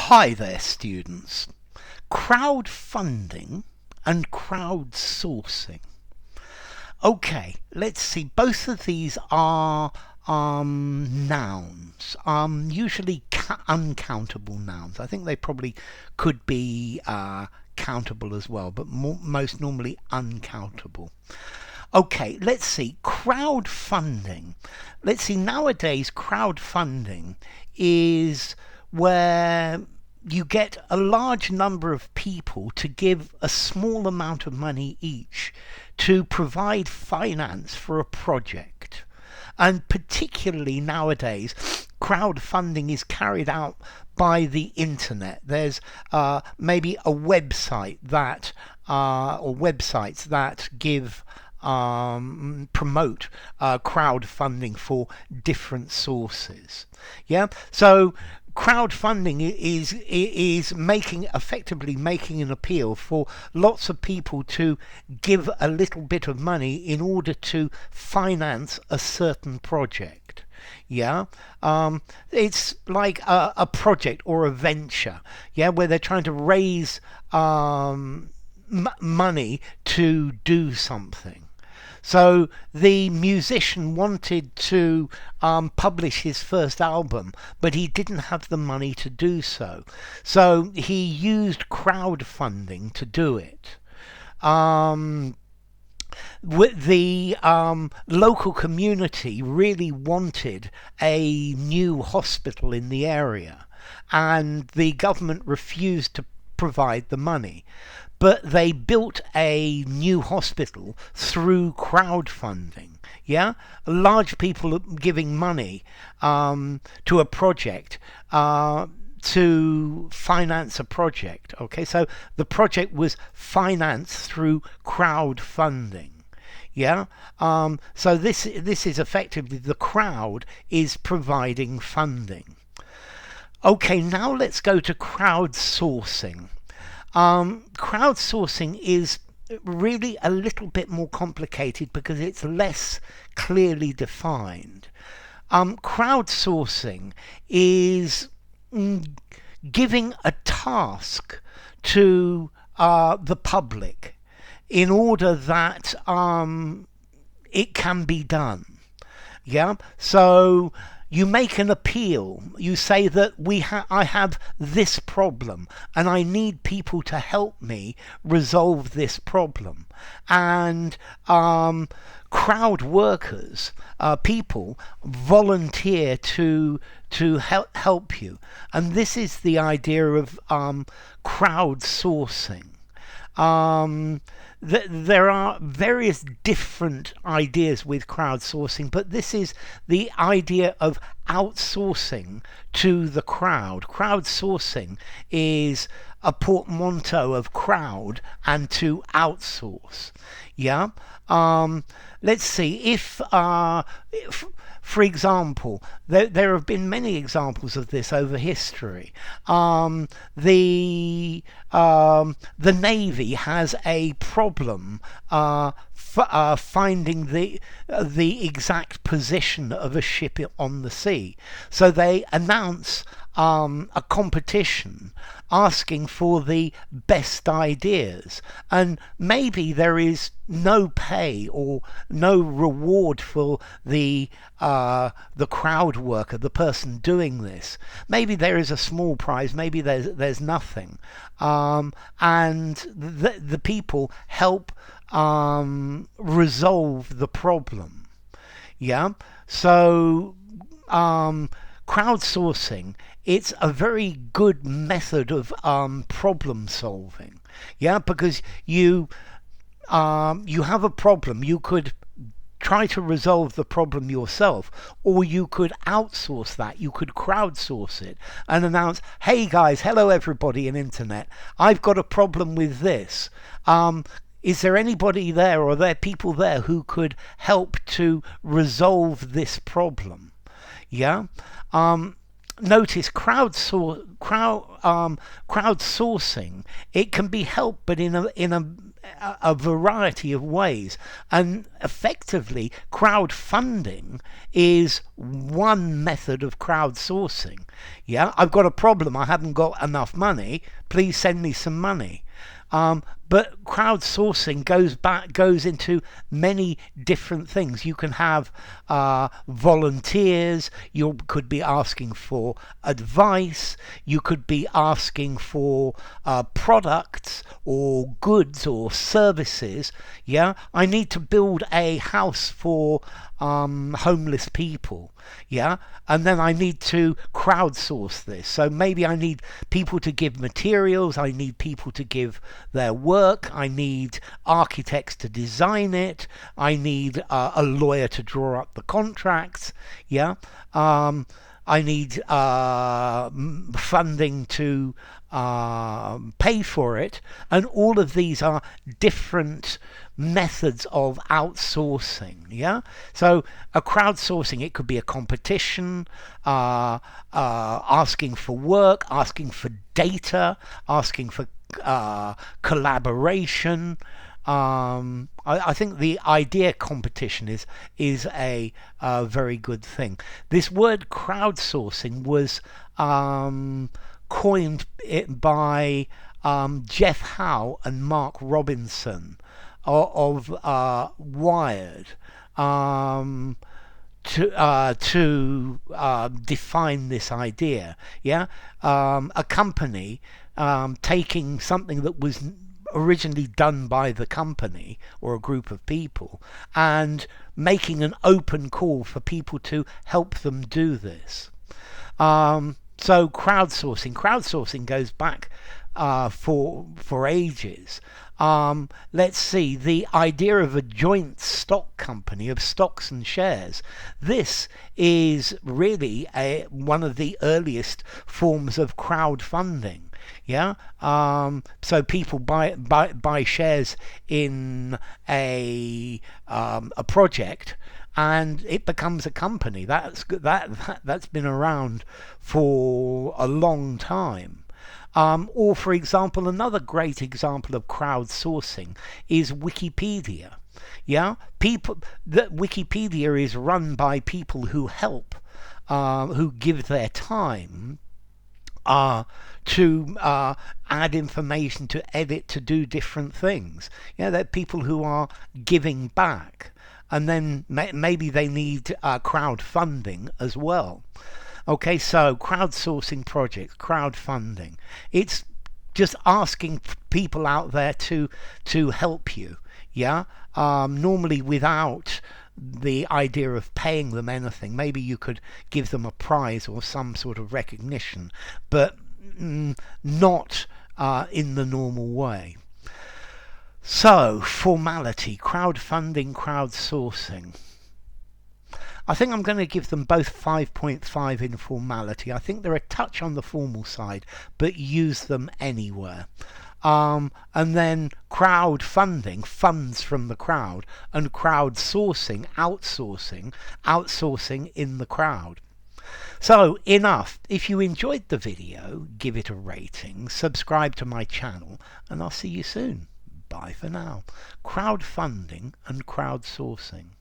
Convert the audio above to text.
Hi there, students. Crowdfunding and crowdsourcing. Okay, let's see. Both of these are nouns, usually uncountable nouns. I think they probably could be countable as well, but most normally uncountable. Okay, let's see. Crowdfunding. Let's see, nowadays crowdfunding is where you get a large number of people to give a small amount of money each to provide finance for a project. And particularly nowadays, crowdfunding is carried out by the internet. There's maybe a website that, or websites that give promote crowdfunding for different sources. Yeah, so crowdfunding is effectively making an appeal for lots of people to give a little bit of money in order to finance a certain project. Yeah, it's like a project or a venture. Yeah, where they're trying to raise money to do something. So the musician wanted to publish his first album, but he didn't have the money to do so. So he used crowdfunding to do it. The local community really wanted a new hospital in the area, and the government refused to provide the money. But they built a new hospital through crowdfunding. Yeah, large people giving money to a project to finance a project. Okay, so the project was financed through crowdfunding. Yeah, so this is effectively the crowd is providing funding. Okay, now let's go to crowdsourcing. Crowdsourcing is really a little bit more complicated because it's less clearly defined. Crowdsourcing is giving a task to the public in order that it can be done. Yeah, so you make an appeal. You say that I have this problem and I need people to help me resolve this problem. And crowd workers, people volunteer to help you. And this is the idea of crowdsourcing. There are various different ideas with crowdsourcing, but this is the idea of outsourcing to the crowd. Crowdsourcing is a portmanteau of crowd and to outsource. Yeah. Let's see if for example, there have been many examples of this over history. The Navy has a problem finding the exact position of a ship on the sea. So they announce a competition asking for the best ideas, and maybe there is no pay or no reward for the crowd worker, the person doing this. Maybe there is a small prize, maybe there's nothing, and the people help resolve the problem. Yeah, so crowdsourcing, it's a very good method of problem solving. Yeah, because you have a problem, you could try to resolve the problem yourself, or you could outsource that. You could crowdsource it and announce, hey guys, hello everybody in internet, I've got a problem with this. Is there anybody there, or are there people there who could help to resolve this problem? Yeah. Notice crowdsourcing, it can be helped, but in a variety of ways, and effectively crowdfunding is one method of crowdsourcing. Yeah, I've got a problem, I haven't got enough money, please send me some money. But crowdsourcing goes into many different things. You can have volunteers. You could be asking for advice. You could be asking for products or goods or services. Yeah, I need to build a house for homeless people. Yeah, and then I need to crowdsource this. So maybe I need people to give materials. I need people to give their work. I need architects to design it. I need a lawyer to draw up the contracts. Yeah, I need funding to pay for it, and all of these are different methods of outsourcing. Yeah, so a crowdsourcing, it could be a competition, asking for work, asking for data, asking for collaboration. I think the idea competition is a very good thing. This word crowdsourcing was coined by Jeff Howe and Mark Robinson of Wired to define this idea. Yeah, a company taking something that was originally done by the company or a group of people and making an open call for people to help them do this. So crowdsourcing goes back for ages. Let's see, the idea of a joint stock company, of stocks and shares, this is really one of the earliest forms of crowdfunding. Yeah, so people buy shares in a project, and it becomes a company. That's been around for a long time. Or, for example, another great example of crowdsourcing is Wikipedia. Yeah, Wikipedia is run by people who help, who give their time to add information, to edit, to do different things. Yeah, they're people who are giving back, and then maybe they need crowdfunding as well. Okay, so crowdsourcing projects, crowdfunding, it's just asking people out there to help you. Yeah, normally without the idea of paying them anything. Maybe you could give them a prize or some sort of recognition, but not in the normal way. So, formality, crowdfunding, crowdsourcing. I think I'm going to give them both 5.5 in formality. I think they're a touch on the formal side, but use them anywhere. And then crowdfunding, funds from the crowd, and crowdsourcing, outsourcing in the crowd. So enough. If you enjoyed the video, give it a rating, subscribe to my channel, and I'll see you soon. Bye for now. Crowdfunding and crowdsourcing.